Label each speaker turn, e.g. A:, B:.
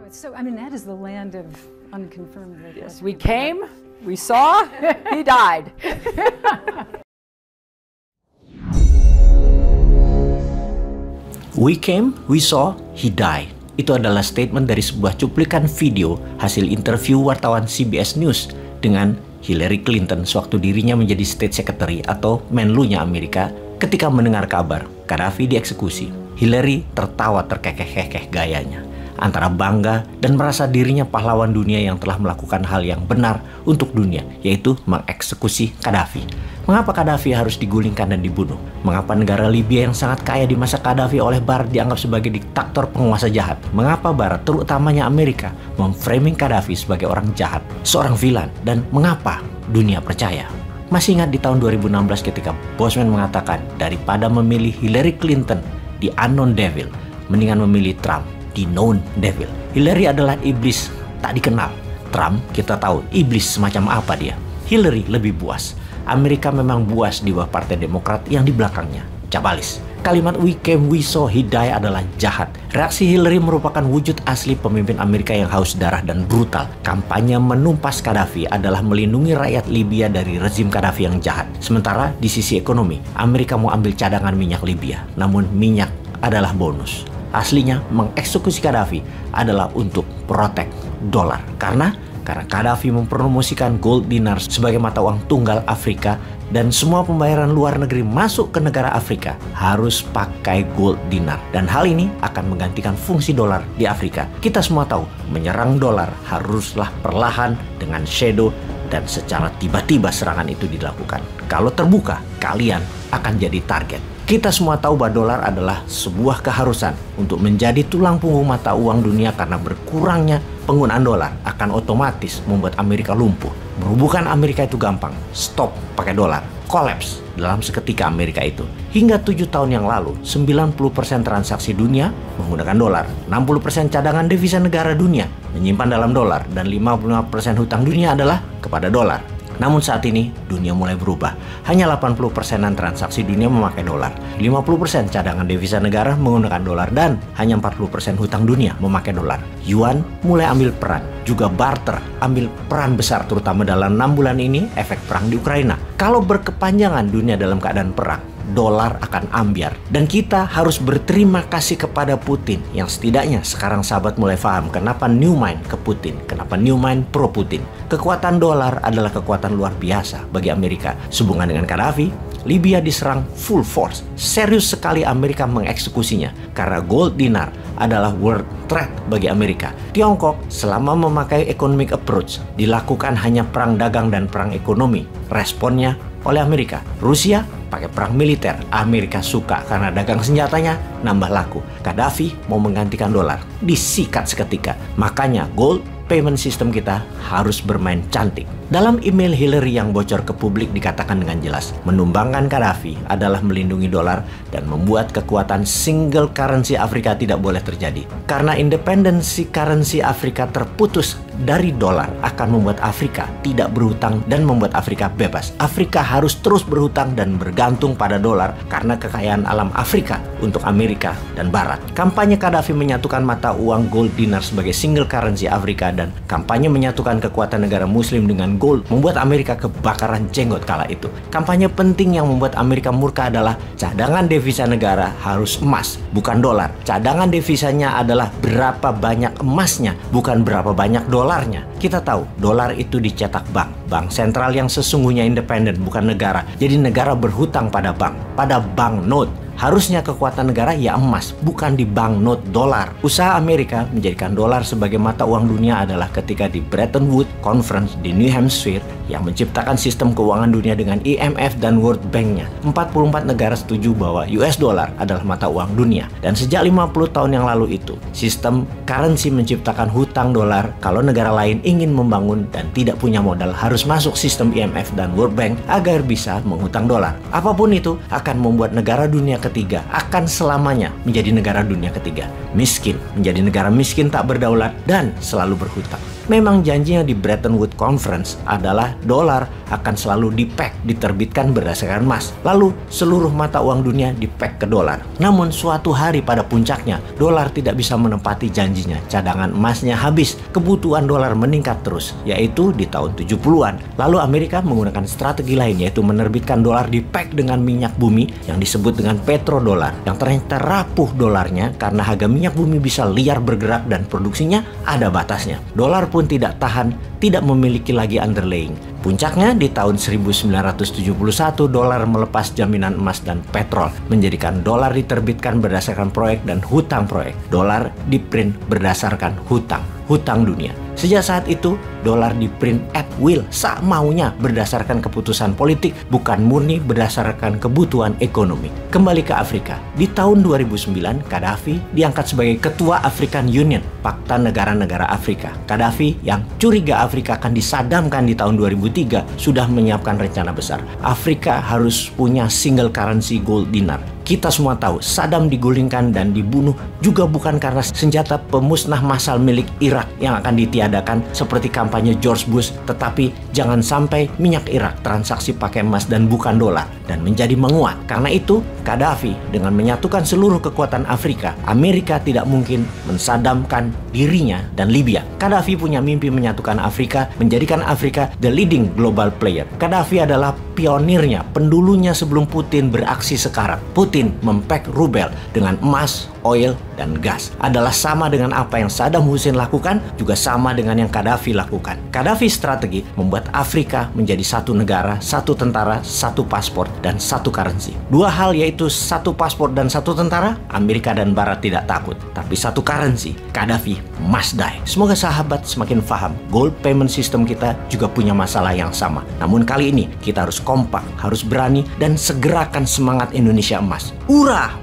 A: So, I mean, that is the land of unconfirmed
B: Yes, we came, we saw, he died.
C: We came, we saw, he died. Itu adalah statement dari sebuah cuplikan video hasil interview wartawan CBS News dengan Hillary Clinton sewaktu dirinya menjadi State Secretary atau Menlunya Amerika ketika mendengar kabar Gaddafi dieksekusi. Hillary tertawa terkekeh-kekeh gayanya, antara bangga dan merasa dirinya pahlawan dunia yang telah melakukan hal yang benar untuk dunia, yaitu mengeksekusi Gaddafi. Mengapa Gaddafi harus digulingkan dan dibunuh? Mengapa negara Libya yang sangat kaya di masa Gaddafi oleh Barat dianggap sebagai diktator penguasa jahat? Mengapa Barat, terutamanya Amerika, memframing Gaddafi sebagai orang jahat, seorang vilan? Dan mengapa dunia percaya? Masih ingat di tahun 2016 ketika Bosman mengatakan daripada memilih Hillary Clinton, the unknown devil, mendingan memilih Trump, the known devil. Hillary adalah iblis tak dikenal. Trump kita tahu iblis semacam apa dia. Hillary lebih buas. Amerika memang buas di bawah Partai Demokrat yang di belakangnya cabalis. Kalimat we came, we saw, he died adalah jahat. Reaksi Hillary merupakan wujud asli pemimpin Amerika yang haus darah dan brutal. Kampanye menumpas Gaddafi adalah melindungi rakyat Libya dari rezim Gaddafi yang jahat. Sementara di sisi ekonomi, Amerika mau ambil cadangan minyak Libya. Namun minyak adalah bonus. Aslinya mengeksekusi Gaddafi adalah untuk protek dolar. Karena Gaddafi mempromosikan gold dinar sebagai mata uang tunggal Afrika dan semua pembayaran luar negeri masuk ke negara Afrika harus pakai gold dinar. Dan hal ini akan menggantikan fungsi dolar di Afrika. Kita semua tahu menyerang dolar haruslah perlahan dengan shadow dan secara tiba-tiba serangan itu dilakukan. Kalau terbuka, kalian akan jadi target. Kita semua tahu bahwa dolar adalah sebuah keharusan untuk menjadi tulang punggung mata uang dunia karena berkurangnya penggunaan dolar akan otomatis membuat Amerika lumpuh. Merubuhkan Amerika itu gampang. Stop pakai dolar. Collapse dalam seketika Amerika itu. Hingga 7 tahun yang lalu, 90% transaksi dunia menggunakan dolar. 60% cadangan devisa negara dunia menyimpan dalam dolar. Dan 55% hutang dunia adalah kepada dolar. Namun saat ini dunia mulai berubah. Hanya 80%-an transaksi dunia memakai dolar. 50% cadangan devisa negara menggunakan dolar dan hanya 40% hutang dunia memakai dolar. Yuan mulai ambil peran. Juga barter ambil peran besar terutama dalam 6 bulan ini efek perang di Ukraina. Kalau berkepanjangan dunia dalam keadaan perang, dolar akan ambyar. Dan kita harus berterima kasih kepada Putin yang setidaknya sekarang sahabat mulai paham kenapa new mind ke Putin, kenapa new mind pro Putin. Kekuatan dolar adalah kekuatan luar biasa bagi Amerika. Sehubungan dengan Gaddafi, Libya diserang full force. Serius sekali Amerika mengeksekusinya karena gold dinar adalah world threat bagi Amerika. Tiongkok selama memakai economic approach dilakukan hanya perang dagang dan perang ekonomi. Responnya oleh Amerika. Rusia pakai perang militer. Amerika suka karena dagang senjatanya nambah laku. Gaddafi mau menggantikan dolar. Disikat seketika. Makanya gold payment system kita harus bermain cantik. Dalam email Hillary yang bocor ke publik dikatakan dengan jelas, menumbangkan Gaddafi adalah melindungi dolar dan membuat kekuatan single currency Afrika tidak boleh terjadi. Karena independensi currency Afrika terputus dari dolar akan membuat Afrika tidak berhutang dan membuat Afrika bebas. Afrika harus terus berhutang dan bergantung pada dolar karena kekayaan alam Afrika untuk Amerika dan Barat. Kampanye Gaddafi menyatukan mata uang gold dinar sebagai single currency Afrika dan kampanye menyatukan kekuatan negara muslim dengan gold membuat Amerika kebakaran jenggot kala itu. Kampanye penting yang membuat Amerika murka adalah cadangan devisa negara harus emas, bukan dolar. Cadangan devisanya adalah berapa banyak emasnya, bukan berapa banyak dolarnya. Kita tahu dolar itu dicetak bank. Bank sentral yang sesungguhnya independen, bukan negara. Jadi negara berhutang pada bank note. Harusnya kekuatan negara ya emas, bukan di banknote dolar. Usaha Amerika menjadikan dolar sebagai mata uang dunia adalah ketika di Bretton Woods Conference di New Hampshire yang menciptakan sistem keuangan dunia dengan IMF dan World Bank-nya. 44 negara setuju bahwa US dollar adalah mata uang dunia. Dan sejak 50 tahun yang lalu itu, sistem currency menciptakan hutang dolar. Kalau negara lain ingin membangun dan tidak punya modal, harus masuk sistem IMF dan World Bank agar bisa menghutang dolar. Apapun itu akan membuat negara dunia ketiga akan selamanya menjadi negara dunia ketiga. Miskin, menjadi negara miskin tak berdaulat dan selalu berhutang. Memang janjinya di Bretton Woods Conference adalah dolar akan selalu diterbitkan berdasarkan emas. Lalu seluruh mata uang dunia dipeg ke dolar. Namun suatu hari pada puncaknya, dolar tidak bisa menepati janjinya. Cadangan emasnya habis, kebutuhan dolar meningkat terus, yaitu di tahun 70-an. Lalu Amerika menggunakan strategi lain, yaitu menerbitkan dolar dipeg dengan minyak bumi yang disebut dengan petrodolar, yang ternyata rapuh dolarnya karena harga minyak bumi bisa liar bergerak dan produksinya ada batasnya. Dolar pun tidak tahan, tidak memiliki lagi underlying. Puncaknya di tahun 1971, dolar melepas jaminan emas dan petrol, menjadikan dolar diterbitkan berdasarkan proyek dan hutang proyek. Dolar diprint berdasarkan hutang dunia. Sejak saat itu, dolar diprint at will, sak maunya berdasarkan keputusan politik, bukan murni berdasarkan kebutuhan ekonomi. Kembali ke Afrika. Di tahun 2009, Gaddafi diangkat sebagai Ketua African Union, Pakta Negara-Negara Afrika. Gaddafi yang curiga Afrika akan disadamkan di tahun 2003 sudah menyiapkan rencana besar. Afrika harus punya single currency gold dinar. Kita semua tahu Saddam digulingkan dan dibunuh juga bukan karena senjata pemusnah massal milik Irak yang akan ditiadakan seperti kampanye George Bush, tetapi jangan sampai minyak Irak transaksi pakai emas dan bukan dolar dan menjadi menguat. Karena itu, Gaddafi dengan menyatukan seluruh kekuatan Afrika, Amerika tidak mungkin mensadamkan dirinya dan Libya. Gaddafi punya mimpi menyatukan Afrika, menjadikan Afrika the leading global player. Gaddafi adalah pionirnya, pendulunya sebelum Putin beraksi sekarang. Putin mempeg rubel dengan emas, oil, dan gas. Adalah sama dengan apa yang Saddam Hussein lakukan, juga sama dengan yang Gaddafi lakukan. Gaddafi strategi membuat Afrika menjadi satu negara, satu tentara, satu paspor, dan satu currency. Dua hal yaitu satu paspor dan satu tentara, Amerika dan Barat tidak takut. Tapi satu currency, Gaddafi must die. Semoga sahabat semakin paham, gold payment system kita juga punya masalah yang sama. Namun kali ini kita harus kompak, harus berani, dan segerakan semangat Indonesia emas. Hurrah!